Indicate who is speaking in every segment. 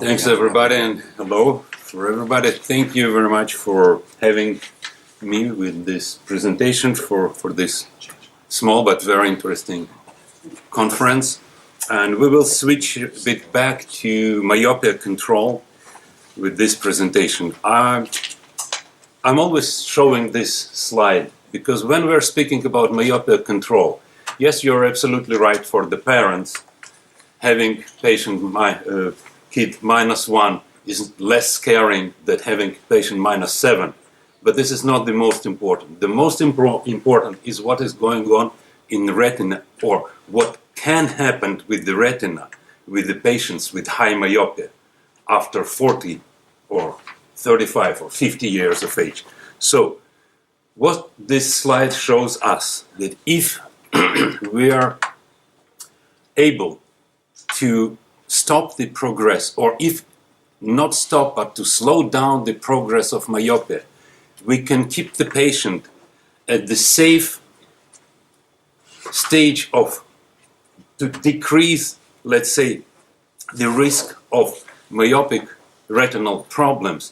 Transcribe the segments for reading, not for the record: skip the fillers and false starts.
Speaker 1: Thanks everybody, and hello for everybody. Thank you very much for having me with this presentation for this small but very interesting conference. And we will switch a bit back to myopia control with this presentation. I'm always showing this slide because when we're speaking about myopia control, yes, you're absolutely right for the parents. Having kid -1 is less scaring than having patient -7. But this is not the most important. The most important is what is going on in the retina, or what can happen with the retina with the patients with high myopia after 40 or 35 or 50 years of age. So what this slide shows us, that if we are able to stop the progress, or if not stop but to slow down the progress of myopia, we can keep the patient at the safe stage to decrease, let's say, the risk of myopic retinal problems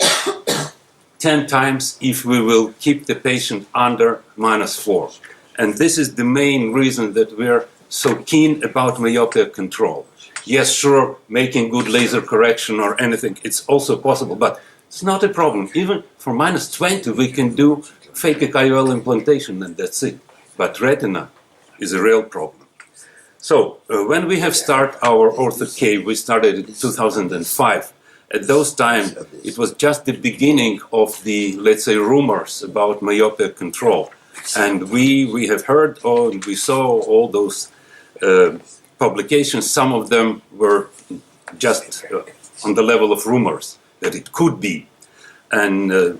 Speaker 1: 10 times if we will keep the patient under -4. And this is the main reason that we're so keen about myopia control. Yes, sure, making good laser correction or anything, it's also possible, but it's not a problem. Even for -20, we can do phakic IOL implantation and that's it. But retina is a real problem. So when we have started our orthoK, we started in 2005. At those time, it was just the beginning of the, let's say, rumors about myopia control. And we have heard, and we saw all those publications. Some of them were just on the level of rumors that it could be. And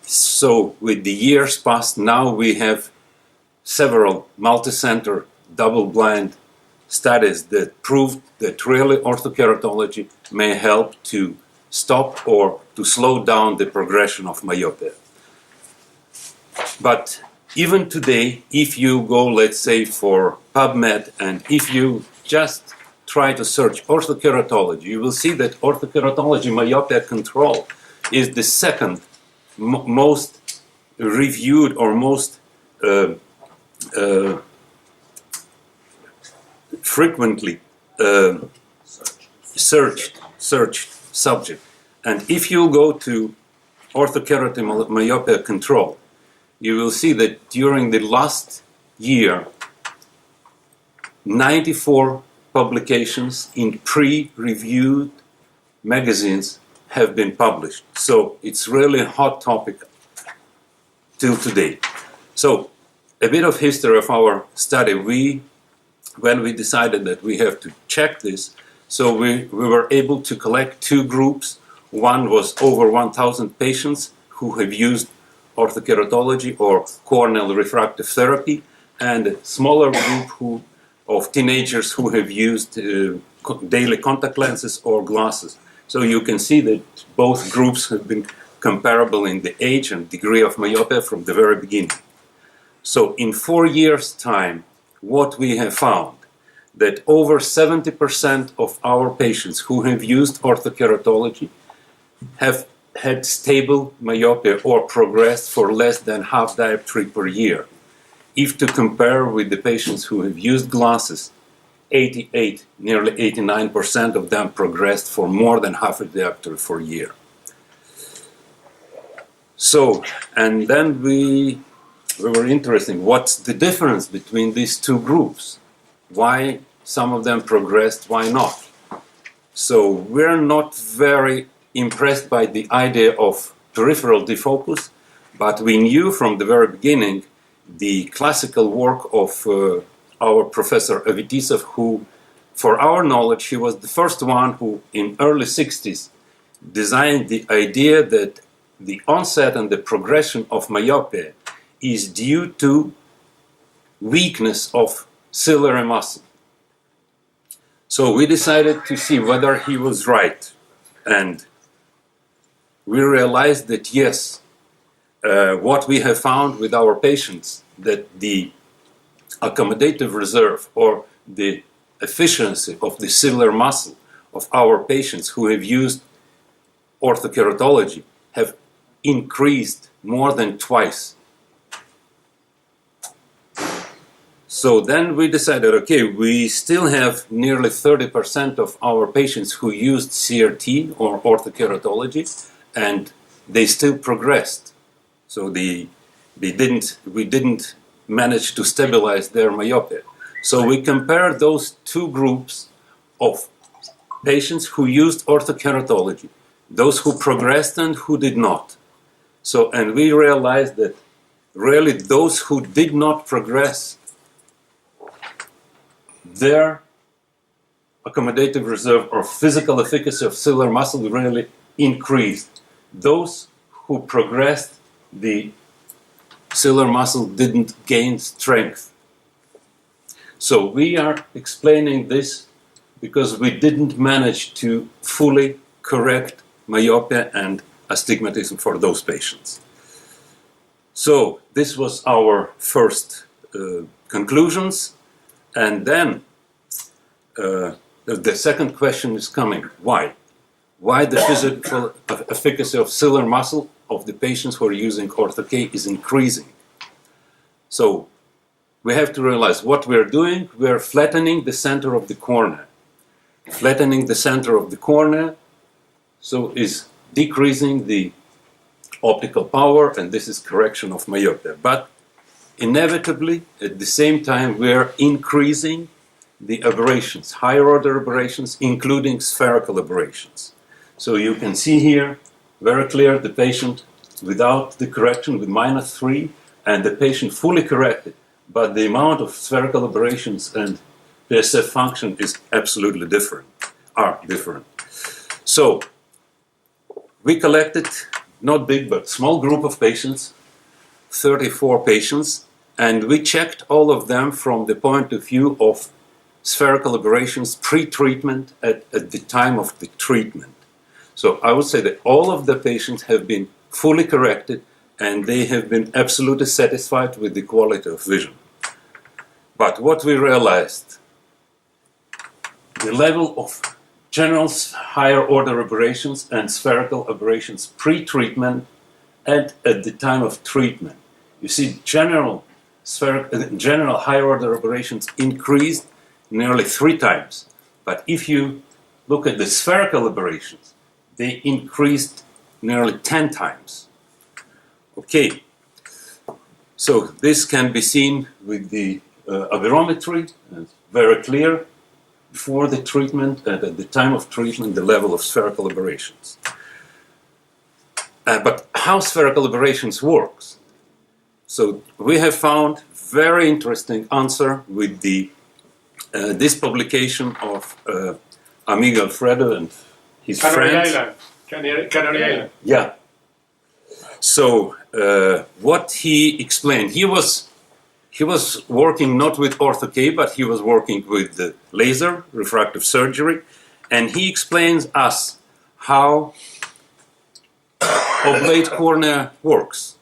Speaker 1: so with the years passed, now we have several multi-center, double-blind studies that proved that really orthoKeratology may help to stop or to slow down the progression of myopia. But even today, if you go, let's say, for PubMed, and if you just try to search orthoKeratology, you will see that orthoKeratology myopia control is the second most reviewed or most frequently searched subject. And if you go to orthoKeratology myopia control, you will see that during the last year, 94 publications in pre-reviewed magazines have been published. So it's really a hot topic till today. So a bit of history of our study. When we decided that we have to check this, so we were able to collect two groups. One was over 1,000 patients who have used orthoKeratology or corneal refractive therapy, and a smaller group of teenagers who have used daily contact lenses or glasses. So you can see that both groups have been comparable in the age and degree of myopia from the very beginning. So in 4 years' time, what we have found, that over 70% of our patients who have used orthoKeratology have had stable myopia or progressed for less than half dioptry per year. If to compare with the patients who have used glasses, 88, nearly 89% of them progressed for more than half a dioptry for a year. So, and then we were interested, what's the difference between these two groups? Why some of them progressed, why not? So we're not very impressed by the idea of peripheral defocus, but we knew from the very beginning the classical work of our professor Avitisov, who, for our knowledge, he was the first one who in early 60s designed the idea that the onset and the progression of myopia is due to weakness of ciliary muscle. So we decided to see whether he was right, and we realized that yes, what we have found with our patients, that the accommodative reserve or the efficiency of the ciliary muscle of our patients who have used orthoKeratology have increased more than twice. So then we decided, okay, we still have nearly 30% of our patients who used CRT or orthoKeratology, and they still progressed. So we didn't manage to stabilize their myopia. So we compared those two groups of patients who used orthoKeratology, those who progressed and who did not. So, and we realized that really those who did not progress, their accommodative reserve or physical efficacy of ciliary muscle really increased. Those who progressed, the ciliary muscle didn't gain strength. So we are explaining this because we didn't manage to fully correct myopia and astigmatism for those patients. So this was our first conclusions. And then the second question is coming. Why? Why the physical efficacy of ciliary muscle of the patients who are using ortho-K is increasing? So we have to realize what we're doing. We're flattening the center of the cornea. Flattening the center of the cornea so is decreasing the optical power, and this is correction of myopia. But inevitably, at the same time, we're increasing the aberrations, higher order aberrations, including spherical aberrations. So you can see here very clear the patient without the correction with -3 and the patient fully corrected, but the amount of spherical aberrations and PSF function is absolutely different, are different. So we collected, not big, but small group of patients, 34 patients, and we checked all of them from the point of view of spherical aberrations pre-treatment at the time of the treatment. So I would say that all of the patients have been fully corrected and they have been absolutely satisfied with the quality of vision. But what we realized, the level of general higher order aberrations and spherical aberrations pre-treatment and at the time of treatment. You see general higher order aberrations increased nearly 3 times. But if you look at the spherical aberrations, they increased nearly 10 times. Okay, so this can be seen with the aberrometry, very clear. Before the treatment and at the time of treatment, the level of spherical aberrations. But how spherical aberrations works? So we have found very interesting answer with the this publication of Amigo Alfredo and his friends.
Speaker 2: Canary Island.
Speaker 1: Yeah. So what he explained, he was working not with ortho-K, but he was working with the laser refractive surgery, and he explains us how oblate cornea works.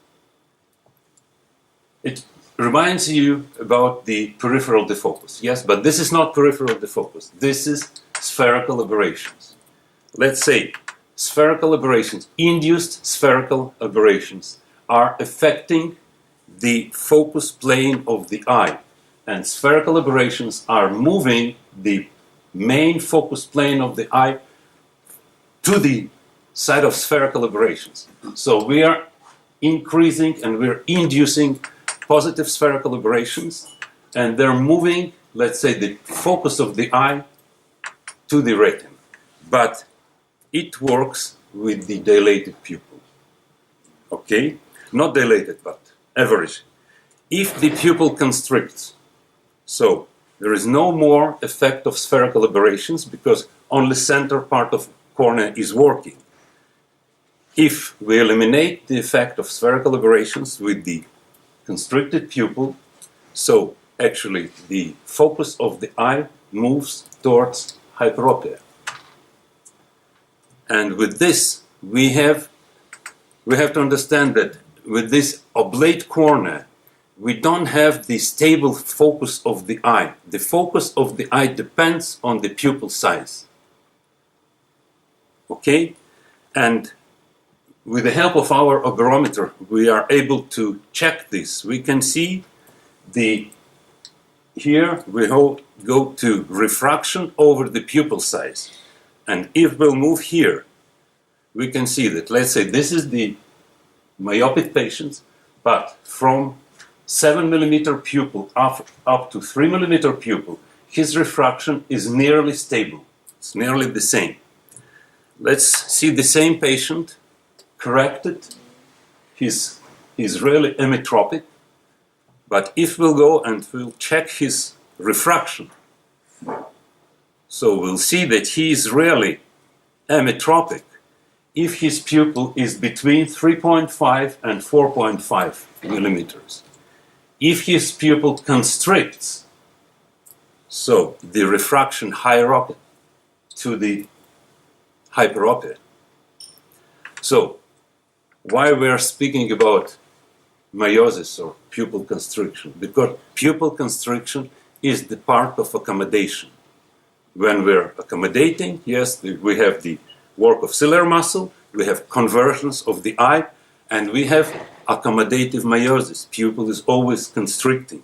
Speaker 1: It reminds you about the peripheral defocus, yes, but this is not peripheral defocus. This is spherical aberrations. Let's say spherical aberrations, induced spherical aberrations, are affecting the focus plane of the eye, and spherical aberrations are moving the main focus plane of the eye to the side of spherical aberrations. So we are increasing and we're inducing positive spherical aberrations, and they're moving, let's say, the focus of the eye to the retina. But it works with the dilated pupil. Okay? Not dilated, but average. If the pupil constricts, so there is no more effect of spherical aberrations because only center part of cornea is working. If we eliminate the effect of spherical aberrations with the constricted pupil, so actually the focus of the eye moves towards hyperopia. And with this, we have to understand that with this oblate cornea, we don't have the stable focus of the eye. The focus of the eye depends on the pupil size. Okay? And with the help of our aberrometer, we are able to check this. We can see here we go to refraction over the pupil size. And if we'll move here, we can see that, let's say this is the myopic patients, but from 7 millimeter pupil up to 3 millimeter pupil, his refraction is nearly stable. It's nearly the same. Let's see the same patient corrected. He's really emmetropic, but if we'll go and we'll check his refraction, so we'll see that he is really emmetropic if his pupil is between 3.5 and 4.5 millimeters. If his pupil constricts, so the refraction hieropia to the hyperopia. So, why we are speaking about meiosis or pupil constriction? Because pupil constriction is the part of accommodation. When we're accommodating, yes, we have the work of ciliary muscle, we have conversions of the eye, and we have accommodative meiosis. Pupil is always constricting.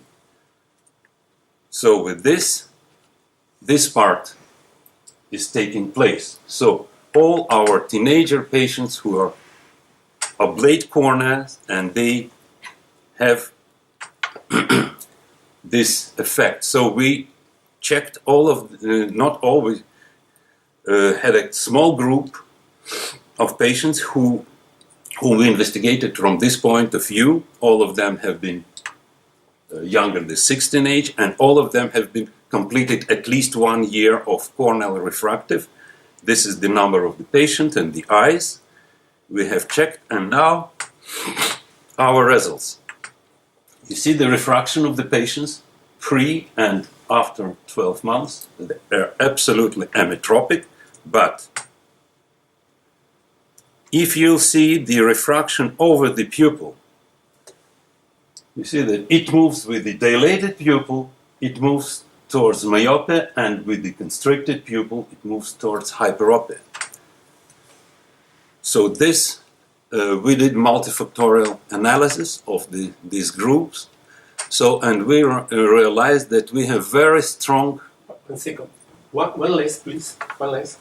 Speaker 1: So with this part is taking place. So all our teenager patients who are oblate corneas and they have this effect. So we checked all of, not all, we had a small group of patients who we investigated from this point of view. All of them have been younger than 16 age, and all of them have been completed at least 1 year of corneal refractive. This is the number of the patient and the eyes we have checked, and now our results. You see the refraction of the patients pre and after 12 months. They're absolutely emmetropic, but if you see the refraction over the pupil, you see that it moves with the dilated pupil, it moves towards myopia, and with the constricted pupil, it moves towards hyperopia. So this, we did multifactorial analysis of these groups. So, and we realized that we have very strong...
Speaker 2: 1 second. One less, please. One less.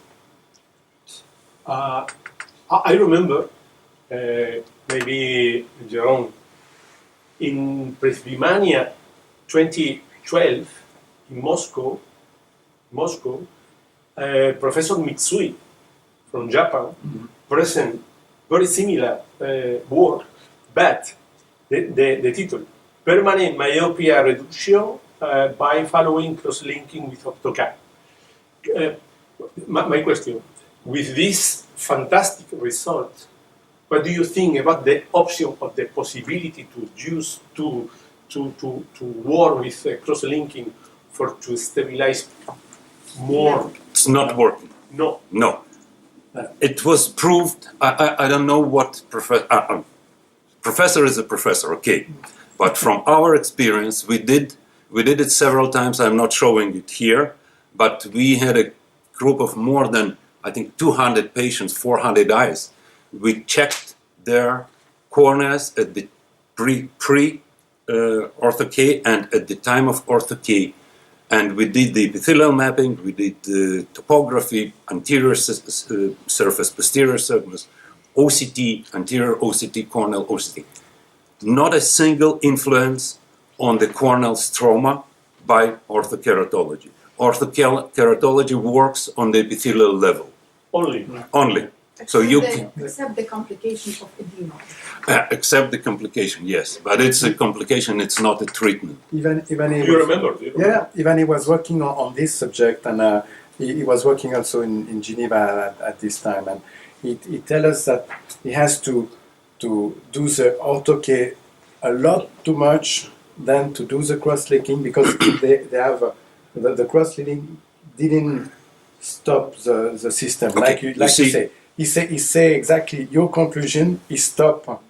Speaker 2: I remember, maybe Jerome, in Presbymania 2012 in Moscow, Professor Mitsui from Japan present very similar work, but the title, Permanent Myopia Reduction by Following Cross-Linking with orthoKeratology. My question, with this fantastic result, what do you think about the option of the possibility to use to work with cross-linking to stabilize more?
Speaker 1: It's not working.
Speaker 2: No.
Speaker 1: It was proved. I don't know what professor is a professor, okay, but from our experience, we did it several times. I'm not showing it here, but we had a group of more than, I think, 200 patients, 400 eyes. We checked their corneas at the pre-orthoK and at the time of orthoK, and we did the epithelial mapping, we did the topography, anterior surface, posterior surface, OCT, anterior OCT, corneal OCT. Not a single influence on the corneal stroma by orthoKeratology. OrthoKeratology works on the epithelial level.
Speaker 2: Only.
Speaker 1: So
Speaker 3: except the complication of edema.
Speaker 1: Except the complication, yes, but it's a complication. It's not a treatment.
Speaker 2: Even he
Speaker 4: was working on this subject, and he was working also in Geneva at this time, and he tells us that he has to do the orthoK a lot too much than to do the cross-linking, because they have the cross-linking didn't stop the system,
Speaker 1: okay.
Speaker 4: you say. He say exactly your conclusion is stop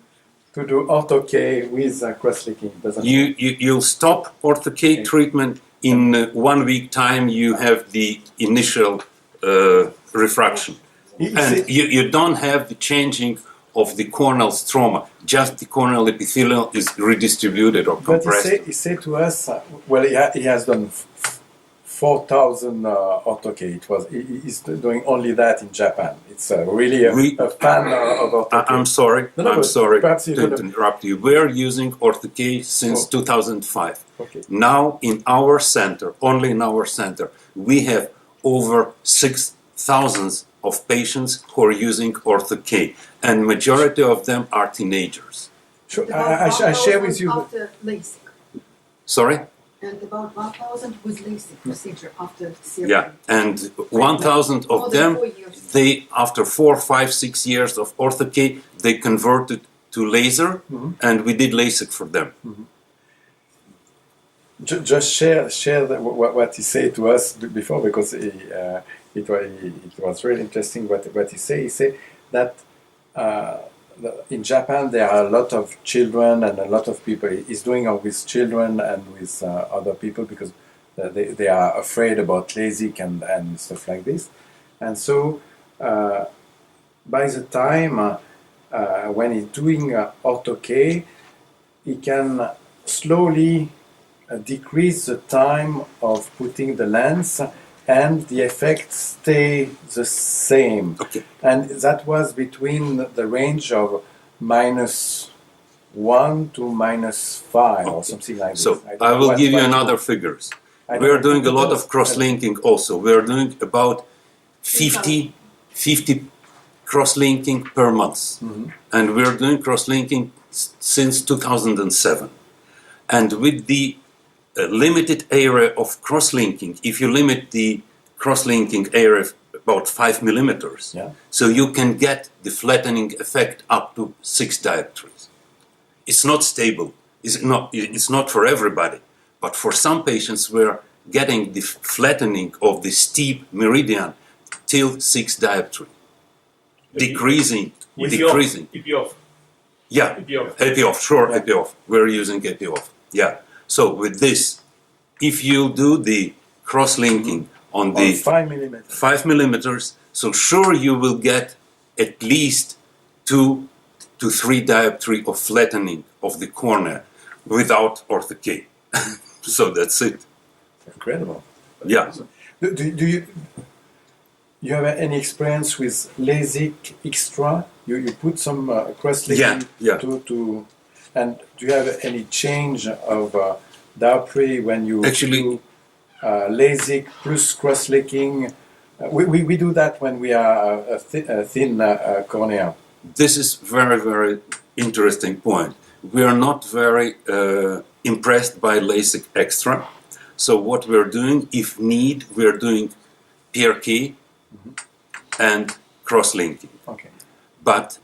Speaker 4: to do orthoK with cross-linking.
Speaker 1: You'll stop orthoK treatment in 1 week time. You have the initial refraction. And you don't have the changing of the corneal stroma, just the corneal epithelium is redistributed or compressed.
Speaker 4: But he said to us, well, he has done 4,000 ortho-K. He's doing only that in Japan. It's really a fan of ortho-K.
Speaker 1: I'm sorry.
Speaker 4: No,
Speaker 1: I'm sorry
Speaker 4: perhaps
Speaker 1: to interrupt you. We're using ortho-K since 2005.
Speaker 4: Okay.
Speaker 1: Now, in our center, only in our center, we have over 6,000 of patients who are using ortho-K, and majority of them are teenagers.
Speaker 4: Sure. I share with you.
Speaker 3: After LASIK.
Speaker 1: Sorry?
Speaker 3: And about 1,000 with LASIK procedure after surgery.
Speaker 1: Yeah, and 1,000 of
Speaker 3: More than
Speaker 1: them,
Speaker 3: 4 years.
Speaker 1: they, after 4, 5, 6 years of ortho-K, they converted to laser, and we did LASIK for them.
Speaker 4: Just share what he said to us before, because it was really interesting what he said. He said that in Japan there are a lot of children and a lot of people. He's doing it with children and with other people because they are afraid about LASIK and stuff like this. And so by the time when he's doing ortho-K, he can slowly decrease the time of putting the lens, and the effects stay the same.
Speaker 1: Okay.
Speaker 4: And that was between the range of -1 to -5 or something like this.
Speaker 1: So
Speaker 4: don't
Speaker 1: I
Speaker 4: know
Speaker 1: will
Speaker 4: what-
Speaker 1: give you
Speaker 4: what-
Speaker 1: another figures.
Speaker 4: I don't
Speaker 1: We are
Speaker 4: know.
Speaker 1: doing a lot of cross-linking also. We are doing about 50 cross-linking per month. And we are doing cross-linking since 2007. And with the limited area of cross-linking, if you limit the cross-linking area about 5 millimeters,
Speaker 4: Yeah.
Speaker 1: so you can get the flattening effect up to 6 dioptries. It's not stable. It's not for everybody. But for some patients, we're getting the flattening of the steep meridian till 6 dioptry. Decreasing.
Speaker 2: EPOF.
Speaker 1: Yeah,
Speaker 2: EPOF.
Speaker 1: EPOF, sure, EPOF. We're using EPOF. Yeah. So with this, if you do the cross-linking on the
Speaker 4: 5 millimeters.
Speaker 1: 5 millimeters, so sure you will get at least 2 to 3 dioptry of flattening of the cornea without ortho-K. So that's it.
Speaker 4: Incredible.
Speaker 1: Yeah.
Speaker 4: Do you have any experience with LASIK extra? You put some cross-linking
Speaker 1: Yeah.
Speaker 4: to and do you have any change of dioptry when you
Speaker 1: Actually-
Speaker 4: do LASIK plus cross-linking? We do that when we are a thin cornea.
Speaker 1: This is very, very interesting point. We are not very impressed by LASIK extra. So what we're doing, if need, we're doing PRK and cross-linking.
Speaker 4: Okay.
Speaker 1: But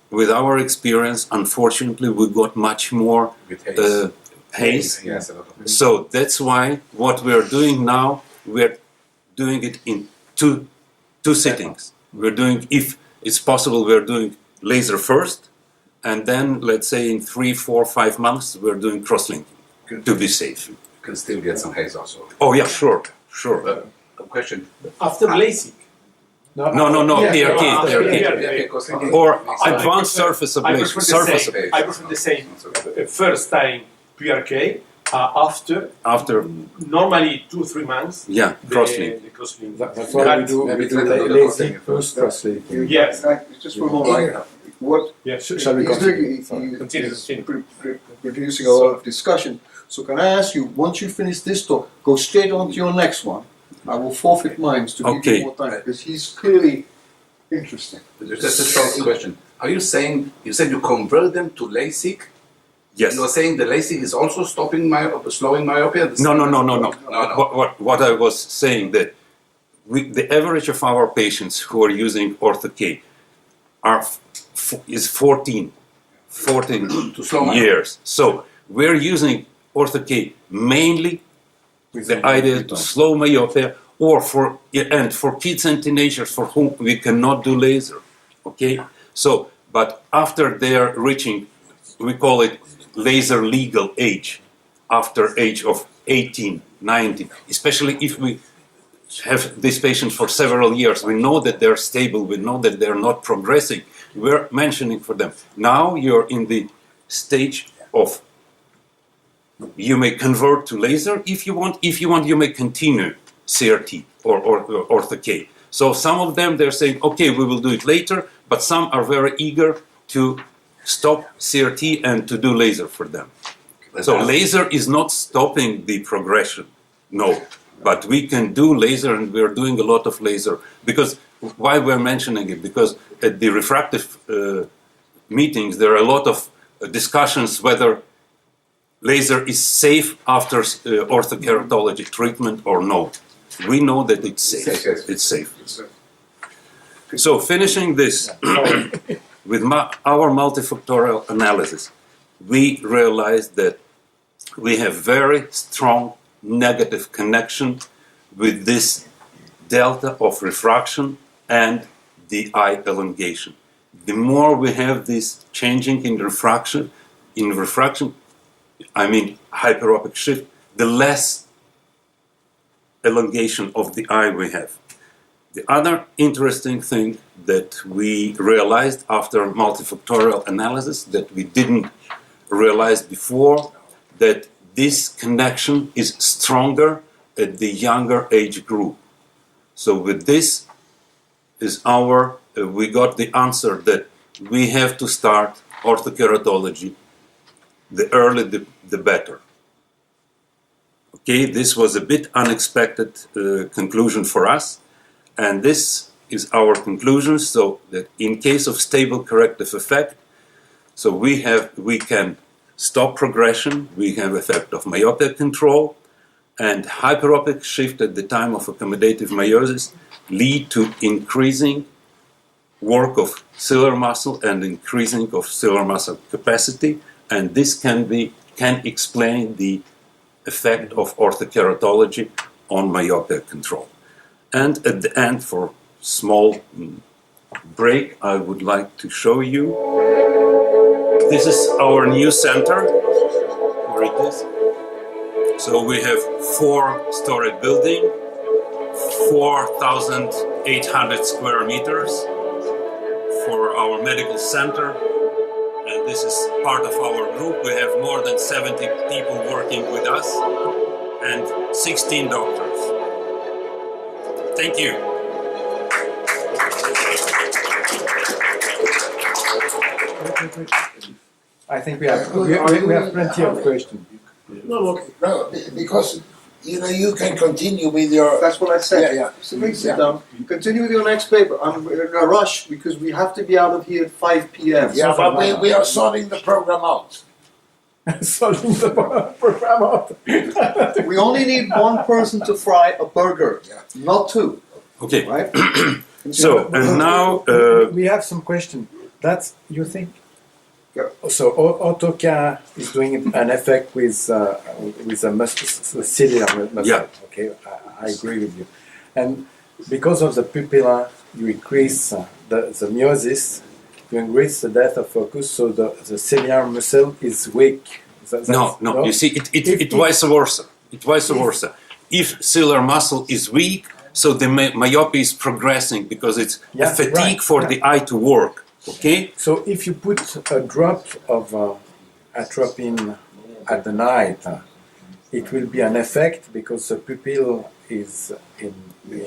Speaker 1: with our experience, unfortunately, we got much more
Speaker 5: With haze.
Speaker 1: haze.
Speaker 5: Yes, a lot of haze.
Speaker 1: So that's why what we're doing now, we're doing it in two sittings. We're doing, if it's possible, we're doing laser first, and then let's say in 3, 4, 5 months, we're doing cross-linking to be safe.
Speaker 5: You can still get some haze also.
Speaker 1: Oh yeah, sure.
Speaker 5: A question.
Speaker 2: After LASIK.
Speaker 1: No,
Speaker 2: Yeah,
Speaker 1: PRK,
Speaker 2: after
Speaker 1: PRK.
Speaker 2: PRK.
Speaker 1: Or
Speaker 2: I
Speaker 1: advanced
Speaker 2: prefer-
Speaker 1: surface
Speaker 2: I
Speaker 1: ablation.
Speaker 2: prefer the
Speaker 1: Surface
Speaker 2: same.
Speaker 1: ablation.
Speaker 2: I prefer the same. First time PRK, after normally 2-3 months.
Speaker 1: Yeah, cross-link.
Speaker 2: The cross-link.
Speaker 4: That's why we do
Speaker 5: Maybe
Speaker 4: LASIK
Speaker 5: let
Speaker 4: plus
Speaker 5: first.
Speaker 4: cross-linking.
Speaker 2: Yes.
Speaker 6: Just for a moment, what
Speaker 2: Yes.
Speaker 4: Shall we
Speaker 6: he's
Speaker 4: continue?
Speaker 6: doing,
Speaker 4: Sorry.
Speaker 2: Continue.
Speaker 6: producing a lot of discussion. So can I ask you, once you finish this talk, go straight on to your next one. I will forfeit mine to give
Speaker 1: Okay.
Speaker 6: you more time, because he's clearly interesting.
Speaker 5: Just a short question. Are you saying, you said you convert them to LASIK?
Speaker 1: Yes.
Speaker 5: You are saying the LASIK is also slowing myopia?
Speaker 1: No. What I was saying that the average of our patients who are using ortho-K is 14
Speaker 5: To slow myopia.
Speaker 1: years. So we're using ortho-K mainly the idea to slow myopia, or for kids and teenagers for whom we cannot do laser. Okay, so but after they are reaching, we call it laser legal age, after age of 18, 19, especially if we have these patients for several years. We know that they're stable. We know that they're not progressing. We're mentioning for them. Now you're in the stage of you may convert to laser if you want. If you want, you may continue CRT or ortho-K. So some of them, they're saying, okay, we will do it later, but some are very eager to stop CRT and to do laser for them. So laser is not stopping the progression, no. But we can do laser, and we're doing a lot of laser. Because why we're mentioning it? Because at the refractive meetings, there are a lot of discussions whether laser is safe after orthoKeratology treatment or no. We know that it's safe. It's safe. So finishing this with our multifactorial analysis, we realized that we have very strong negative connection with this delta of refraction and the eye elongation. The more we have this changing in refraction, I mean hyperopic shift, the less elongation of the eye we have. The other interesting thing that we realized after multifactorial analysis that we didn't realize before, that this connection is stronger at the younger age group. So with this is we got the answer that we have to start orthoKeratology. The earlier the better. Okay, this was a bit unexpected conclusion for us, and this is our conclusion. So that in case of stable corrective effect, so we can stop progression, we have effect of myopia control, and hyperopic shift at the time of accommodative meiosis lead to increasing work of ciliary muscle and increasing of ciliary muscle capacity, and this can explain the effect of orthoKeratology on myopia control. And at the end, for small break, I would like to show you. This is our new center. Here it is. So we have 4-story building, 4,800 square meters for our medical center. And this is part of our group. We have more than 70 people working with us and 16 doctors. Thank you.
Speaker 4: I think we have plenty of questions.
Speaker 7: No, because you can continue with your.
Speaker 6: That's what I said.
Speaker 7: Yeah.
Speaker 6: So please sit down. Continue with your next paper. I'm in a rush because we have to be out of here at 5 p.m.
Speaker 7: Yeah, but we are sorting the program out.
Speaker 4: Solving the program out.
Speaker 6: We only need one person to fry a burger, not two.
Speaker 1: Okay.
Speaker 6: Right?
Speaker 1: So, and now
Speaker 4: we have some questions. That's, you think?
Speaker 6: Yeah.
Speaker 4: So ortho-K is doing an effect with a ciliary muscle.
Speaker 1: Yeah.
Speaker 4: Okay, I agree with you. And because of the pupilla, you increase the meiosis, you increase the depth of focus, so the ciliary muscle is weak.
Speaker 1: no. You see, it vice versa. It vice versa. If ciliary muscle is weak, so the myopia is progressing because it's a fatigue for the eye to work. Okay.
Speaker 4: So if you put a drop of atropine at the night, it will be an effect because the pupil is in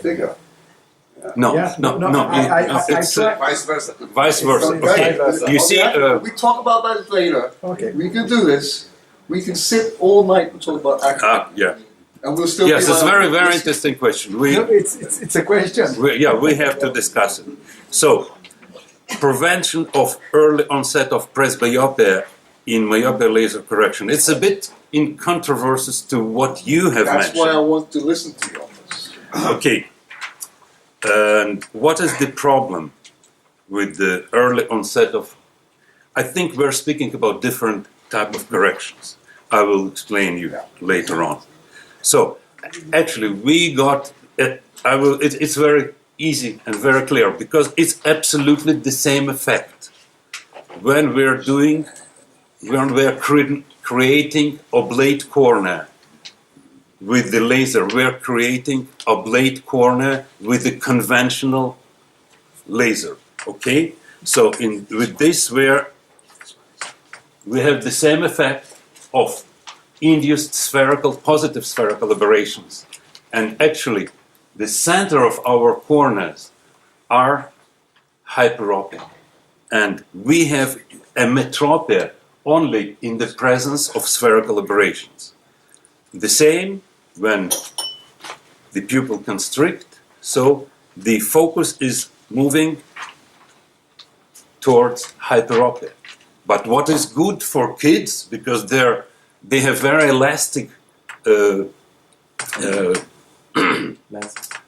Speaker 6: Bigger.
Speaker 1: No.
Speaker 4: It's
Speaker 5: Vice versa.
Speaker 1: vice versa. Okay. You see,
Speaker 6: we talk about that later.
Speaker 4: okay.
Speaker 6: We can do this. We can sit all night and talk about acne.
Speaker 1: yeah.
Speaker 6: And we'll still
Speaker 1: Yes,
Speaker 6: be
Speaker 1: it's
Speaker 6: allowed
Speaker 1: very,
Speaker 6: to
Speaker 1: very
Speaker 6: listen.
Speaker 1: interesting question.
Speaker 4: No, it's a question.
Speaker 1: We have to discuss it. So, prevention of early onset of presbyopia in myopia laser correction. It's a bit in controversies to what you have
Speaker 6: That's why I
Speaker 1: mentioned.
Speaker 6: want to listen to you on this.
Speaker 1: Okay. And what is the problem with the early onset of? I think we're speaking about different type of corrections. I will explain you later on. So, actually, we got. It's very easy and very clear because it's absolutely the same effect when we're creating oblate cornea. with the laser, we're creating a oblate cornea with a conventional laser. Okay, so with this we have the same effect of induced positive spherical aberrations, and actually the center of our corneas are hyperopic, and we have a metropia only in the presence of spherical aberrations. The same when the pupil constrict, so the focus is moving towards hyperopia. But what is good for kids, because they have very elastic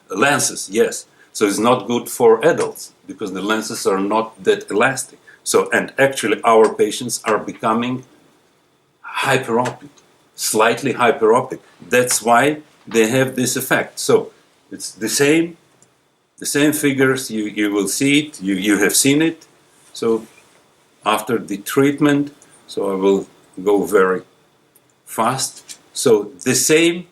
Speaker 1: lenses, yes. So it's not good for adults because the lenses are not that elastic. So, and actually our patients are becoming hyperopic, slightly hyperopic. That's why they have this effect. So it's the same figures, you will see it, you have seen it. So after the treatment, so I will go very fast. So the same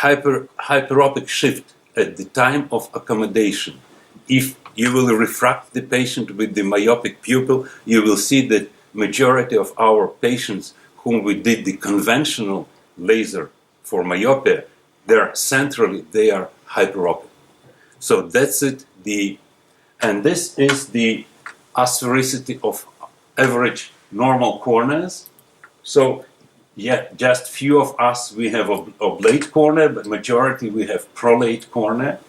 Speaker 1: hyperopic shift at the time of accommodation. If you will refract the patient with the myopic pupil, you will see that majority of our patients whom we did the conventional laser for myopia, they are hyperopic. So that's it. And this is the asphericity of average normal corneas. So yeah, just few of us, we have oblate cornea, but majority we have prolate cornea.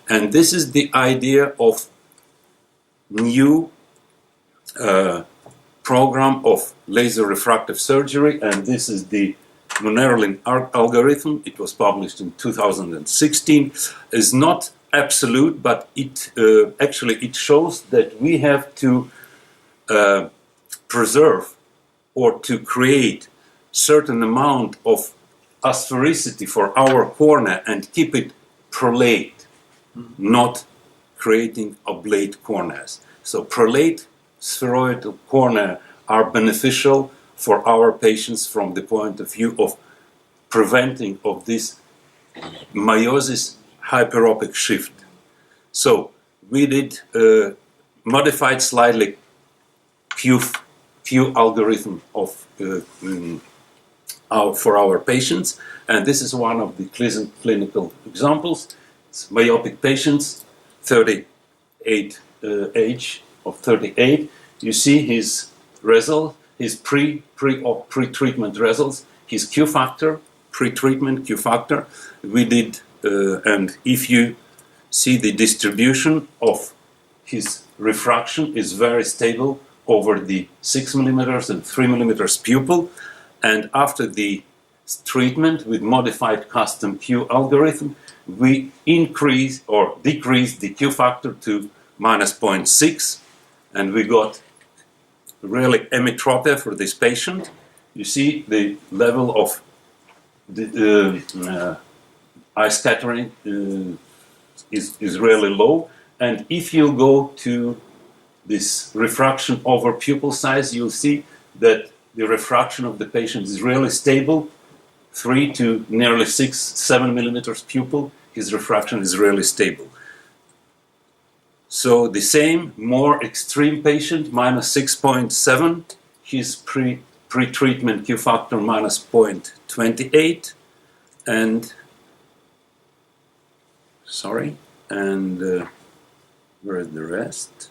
Speaker 1: And this is the idea of new program of laser refractive surgery, and this is the Monerlin algorithm. It was published in 2016. It's not absolute, but it actually it shows that we have to preserve or to create certain amount of asphericity for our cornea and keep it prolate, not creating oblate corneas. So prolate spheroidal cornea are beneficial for our patients from the point of view of preventing of this meiosis hyperopic shift. So we did modified slightly Q algorithm of for our patients, and this is one of the clinical examples. It's myopic patients, 38 age of 38. You see his result, his pre-treatment results, his Q factor, pre-treatment Q factor. We did, and if you see the distribution of his refraction is very stable over the 6 millimeters and 3 millimeters pupil. And after the treatment with modified custom Q algorithm, we increase or decrease the Q factor to -0.6, and we got really emetropia for this patient. You see the level of the eye scattering is really low, and if you go to this refraction over pupil size, you'll see that the refraction of the patient is really stable, 3 to nearly 7 millimeters pupil. His refraction is really stable. So the same, more extreme patient, -6.7, his pre-treatment Q factor -0.28, and where is the rest?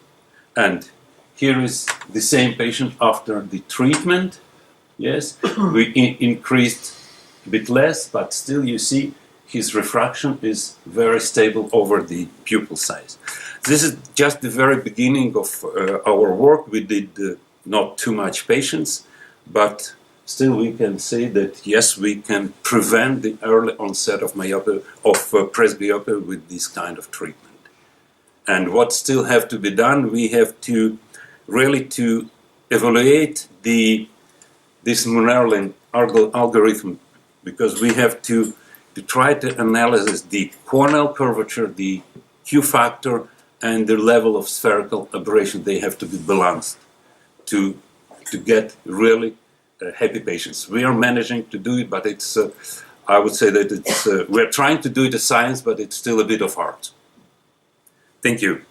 Speaker 1: And here is the same patient after the treatment. Yes, we increased a bit less, but still you see his refraction is very stable over the pupil size. This is just the very beginning of our work. We did not too much patients, but still we can say that yes, we can prevent the early onset of myopia, of presbyopia with this kind of treatment. And what still have to be done, we have to really to evaluate this Monerlin algorithm, because we have to try to analyze the corneal curvature, the Q factor, and the level of spherical aberration. They have to be balanced to get really happy patients. We are managing to do it, but it's, I would say that it's, we're trying to do it as science, but it's still a bit of art. Thank you.